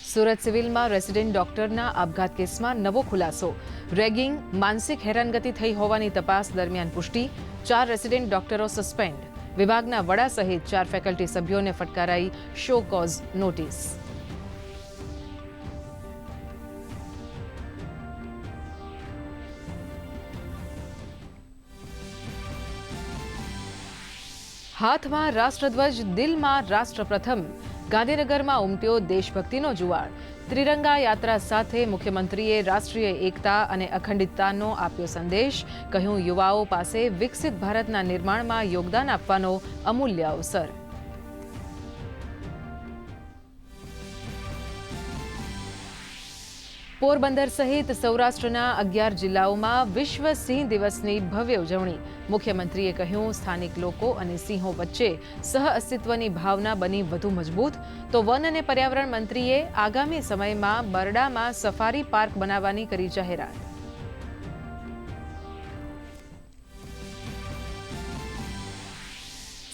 સુરત સિવિલમાં રેસિડેન્ટ ડોક્ટરના આપઘાત કેસમાં નવો ખુલાસો. રેગિંગ, માનસિક હેરાનગતિ થઈ હોવાની તપાસ દરમિયાન પુષ્ટિ. 4 રેસિડેન્ટ ડોક્ટરો સસ્પેન્ડ. વિભાગના વડા સહિત 4 ફેકલ્ટી સભ્યોને ફટકારાઈ શો કોઝ નોટિસ. હાથમાં રાષ્ટ્રધ્વજ, દિલમાં રાષ્ટ્ર પ્રથમ. ગાંધીનગરમાં ઉમટ્યો દેશભક્તિનો જુવાળ. ત્રિરંગા યાત્રા સાથે મુખ્યમંત્રીએ રાષ્ટ્રીય એકતા અને અખંડિતતાનો આપ્યો સંદેશ. કહ્યું, યુવાઓ પાસે વિકસિત ભારતના નિર્માણમાં યોગદાન આપવાનો અમૂલ્ય અવસર. પોરબંદર સહિત સૌરાષ્ટ્રના 11 જિલ્લાઓમાં વિશ્વ સિંહ દિવસની ભવ્ય ઉજવણી. મુખ્યમંત્રીએ કહ્યું, સ્થાનિક લોકો અને સિંહો વચ્ચે સહઅસ્તિત્વની ભાવના બની વધુ મજબૂત. તો વન અને પર્યાવરણ મંત્રીએ આગામી સમયમાં બરડામાં સફારી પાર્ક બનાવવાની કરી જાહેરાત.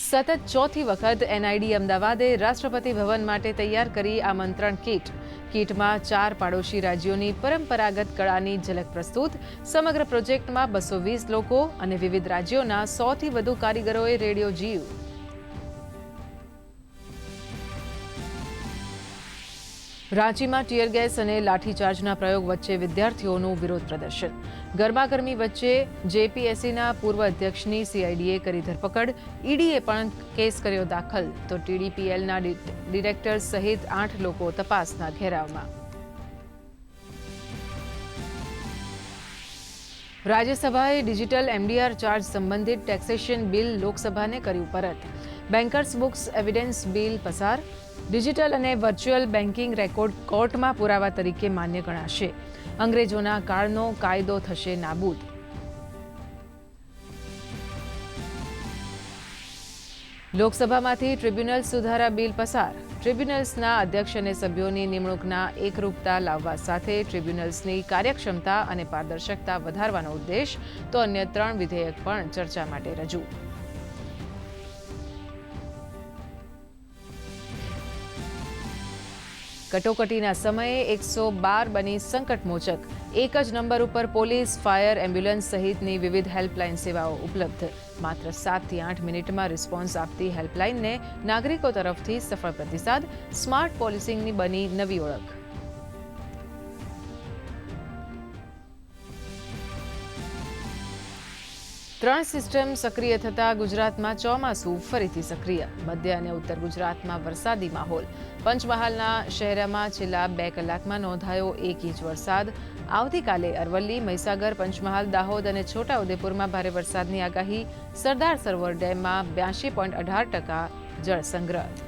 સતત ચોથી વખત એનઆઈડી અમદાવાદે રાષ્ટ્રપતિ ભવન માટે તૈયાર કરી આમંત્રણ કીટ. કીટમાં 4 પાડોશી રાજ્યોની પરંપરાગત કળાની ઝલક પ્રસ્તુત. સમગ્ર પ્રોજેક્ટમાં 220 લોકો અને વિવિધ રાજ્યોના 100થી વધુ કારીગરોએ રેડિયો જીવ. રાંચીમાં ટીયર ગેસ અને લાઠીચાર્જના પ્રયોગ વચ્ચે વિદ્યાર્થીઓનું વિરોધ પ્રદર્શન. ગરમાગરમી વચ્ચે જેપીએસસીના પૂર્વ અધ્યક્ષની સીઆઈડીએ કરી ધરપકડ. ઈડીએ પણ કેસ કર્યો દાખલ. તો ટીડીપીએલના ડિરેક્ટર સહિત 8 લોકો તપાસના ઘેરાવમાં. રાજ્યસભાએ ડિજિટલ એમડીઆર ચાર્જ સંબંધિત ટેક્સેશન બિલ લોકસભાને કર્યું પરત. બેન્કર્સ બુક્સ એવિડન્સ બિલ પસાર. ડિજિટલ અને વર્ચ્યુઅલ બેન્કિંગ રેકોર્ડ કોર્ટમાં પુરાવા તરીકે માન્ય ગણાશે. અંગ્રેજોના કાળનો કાયદો થશે નાબૂદ. લોકસભામાંથી ટ્રિબ્યુનલ સુધારા બિલ પસાર. ટ્રિબ્યુનલ્સના અધ્યક્ષ અને સભ્યોની નિમણૂકના એકરૂપતા લાવવા સાથે ટ્રિબ્યુનલ્સની કાર્યક્ષમતા અને પારદર્શકતા વધારવાનો ઉદ્દેશ. તો અન્ય 3 વિધેયક પણ ચર્ચા માટે રજૂ. કટોકટીના સમયે 112 બની સંકટમોચક. એક જ નંબર ઉપર પોલીસ, ફાયર, એમ્બ્યુલન્સ સહિતની વિવિધ હેલ્પલાઇન સેવાઓ ઉપલબ્ધ. માત્ર 7 થી 8 મિનિટમાં રિસ્પોન્સ આપતી હેલ્પલાઇનને નાગરિકો તરફથી સફળ પ્રતિસાદ. સ્માર્ટ પોલીસિંગની બની નવી ઓળખ. ત્રણ સિસ્ટમ સક્રિય થતા ગુજરાતમાં ચોમાસું ફરીથી સક્રિય. મધ્ય અને ઉત્તર ગુજરાતમાં વરસાદી માહોલ. પંચમહાલના શહેરમાં છેલ્લા 2 કલાકમાં નોંધાયો 1 ઇંચ વરસાદ. આવતીકાલે અરવલ્લી, મહીસાગર, પંચમહાલ, દાહોદ અને છોટાઉદેપુરમાં ભારે વરસાદની આગાહી. સરદાર સરોવર ડેમમાં 82.18% જળ સંગ્રહ.